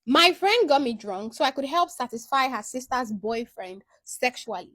My friend got me drunk so I could help satisfy her sister's boyfriend sexually.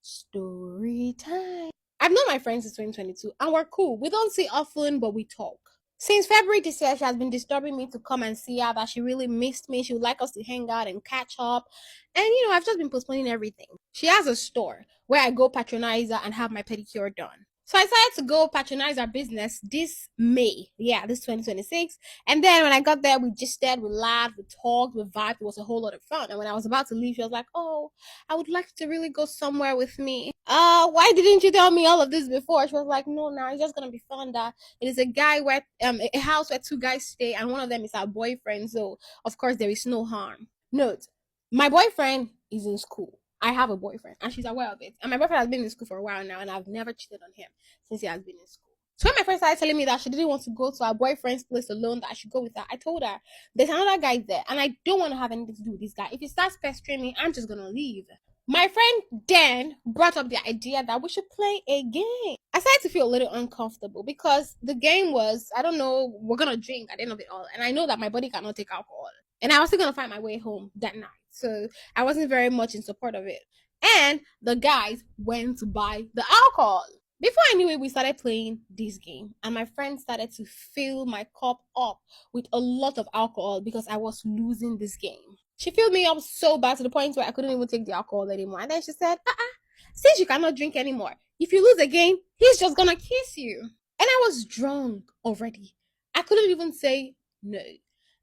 Story time. I've known my friend since 2022 and we're cool. We don't see often, but we talk. Since February this year, she has been disturbing me to come and see her, that she really missed me. She would like us to hang out and catch up. And, I've just been postponing everything. She has a store where I go patronize her and have my pedicure done. So I decided to go patronize our business this May. Yeah, this 2026. And then when I got there, we just did, we laughed, we talked, we vibed. It was a whole lot of fun. And when I was about to leave, she was like, "Oh, I would like to really go somewhere with me. Why didn't you tell me all of this before?" She was like, "No, now it's just gonna be fun. That it is a guy where a house where two guys stay, and one of them is our boyfriend. So of course there is no harm." Note, my boyfriend is in school. I have a boyfriend, and she's aware of it. And my boyfriend has been in school for a while now, and I've never cheated on him since he has been in school. So when my friend started telling me that she didn't want to go to her boyfriend's place alone, that I should go with her, I told her there's another guy there, and I don't want to have anything to do with this guy. If he starts pestering me, I'm just gonna leave. My friend then brought up the idea that we should play a game. I started to feel a little uncomfortable because the game was, I don't know, we're gonna drink at the end of it all, and I know that my body cannot take alcohol, and I was still gonna find my way home that night, so I wasn't very much in support of it. And the guys went to buy the alcohol. Before I knew it, we started playing this game, and my friend started to fill my cup up with a lot of alcohol because I was losing this game. She filled me up so bad to the point where I couldn't even take the alcohol anymore. And then she said, since you cannot drink anymore, if you lose again, he's just gonna kiss you. And I was drunk already. I couldn't even say no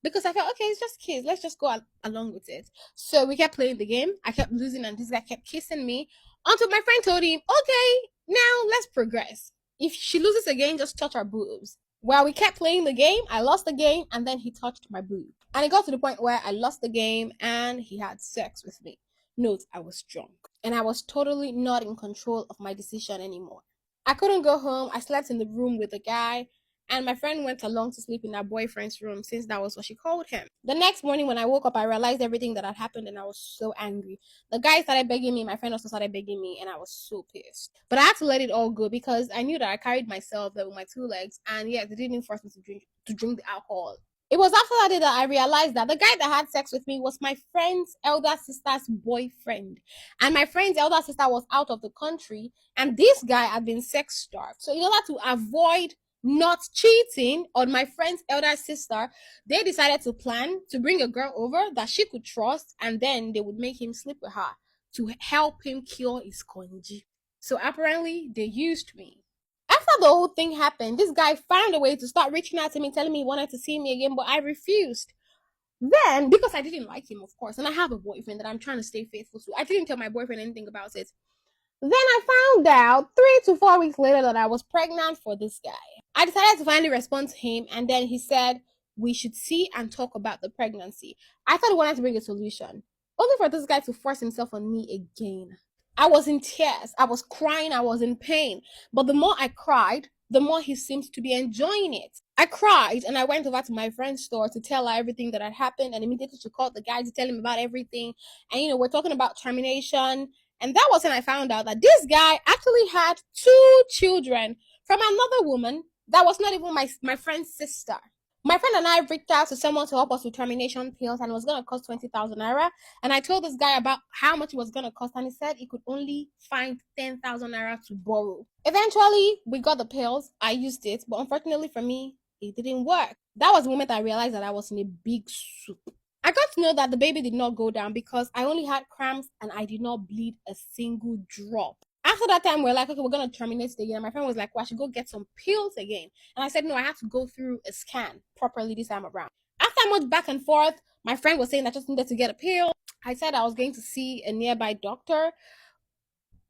because I felt, okay, it's just kiss. Let's just go along with it. So we kept playing the game. I kept losing, and this guy kept kissing me until my friend told him, okay, now let's progress. If she loses again, just touch her boobs. While we kept playing the game, I lost the game, and then he touched my boob. And it got to the point where I lost the game and he had sex with me. Note, I was drunk. And I was totally not in control of my decision anymore. I couldn't go home. I slept in the room with the guy. And my friend went along to sleep in her boyfriend's room since that was what she called him. The next morning when I woke up, I realized everything that had happened and I was so angry. The guy started begging me, my friend also started begging me, and I was so pissed. But I had to let it all go because I knew that I carried myself there with my two legs, and yeah, they didn't force me to drink the alcohol. It was after that day that I realized that the guy that had sex with me was my friend's elder sister's boyfriend. And my friend's elder sister was out of the country, and this guy had been sex starved. So, in order to avoid not cheating on my friend's elder sister, they decided to plan to bring a girl over that she could trust, and then they would make him sleep with her to help him cure his conji. So apparently, they used me. After the whole thing happened, this guy found a way to start reaching out to me, telling me he wanted to see me again, but I refused. Then, because I didn't like him, of course, and I have a boyfriend that I'm trying to stay faithful to, I didn't tell my boyfriend anything about it. Then I found out 3 to 4 weeks later that I was pregnant for this guy. I decided to finally respond to him, and then he said we should see and talk about the pregnancy. I thought he wanted to bring a solution, only for this guy to force himself on me again. I was in tears, I was crying, I was in pain. But the more I cried, the more he seemed to be enjoying it. I cried and I went over to my friend's store to tell her everything that had happened, and immediately she called the guy to tell him about everything. And we're talking about termination. And that was when I found out that this guy actually had 2 children from another woman that was not even my friend's sister. My friend and I reached out to someone to help us with termination pills, and it was going to cost 20,000 naira. And I told this guy about how much it was going to cost, and he said he could only find 10,000 naira to borrow. Eventually, we got the pills. I used it, but unfortunately for me, it didn't work. That was the moment I realized that I was in a big soup. I got to know that the baby did not go down because I only had cramps and I did not bleed a single drop. After that time, we're like, okay, we're going to terminate it again. And my friend was like, well, I should go get some pills again. And I said, no, I have to go through a scan properly this time around. After much back and forth, my friend was saying I just needed to get a pill. I said I was going to see a nearby doctor.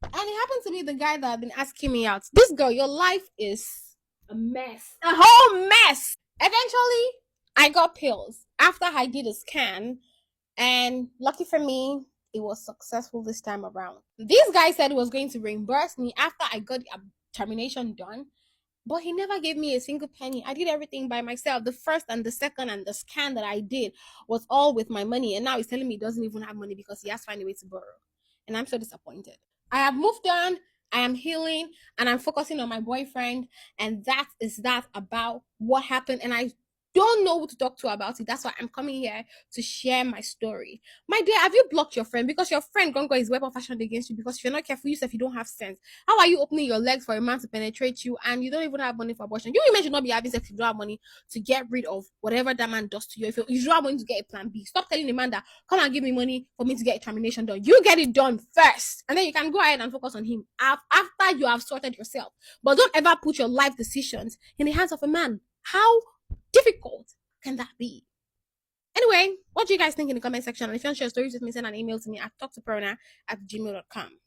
And it happened to be the guy that had been asking me out. This girl, your life is a mess. A whole mess. Eventually, I got pills after I did a scan. And lucky for me, it was successful this time around. This guy said he was going to reimburse me after I got the termination done, but he never gave me a single penny. I did everything by myself. The first and the second and the scan that I did was all with my money. And now he's telling me he doesn't even have money because he has to find a way to borrow. And I'm so disappointed. I have moved on. I am healing and I'm focusing on my boyfriend. And that is that about what happened. And I don't know who to talk to about it. That's why I'm coming here to share my story. My dear, have you blocked your friend because your friend Gongo is weapon fashioned against you because if you're not careful, you say if you don't have sense. How are you opening your legs for a man to penetrate you and you don't even have money for abortion? You women should not be having sex if you don't have money to get rid of whatever that man does to you. If you don't have money to get a plan B, stop telling the man that come and give me money for me to get a termination done. You get it done first, and then you can go ahead and focus on him after you have sorted yourself. But don't ever put your life decisions in the hands of a man. How difficult can that be? Anyway, what do you guys think in the comment section? And if you want to share stories with me, send an email to me at talktoperona@gmail.com.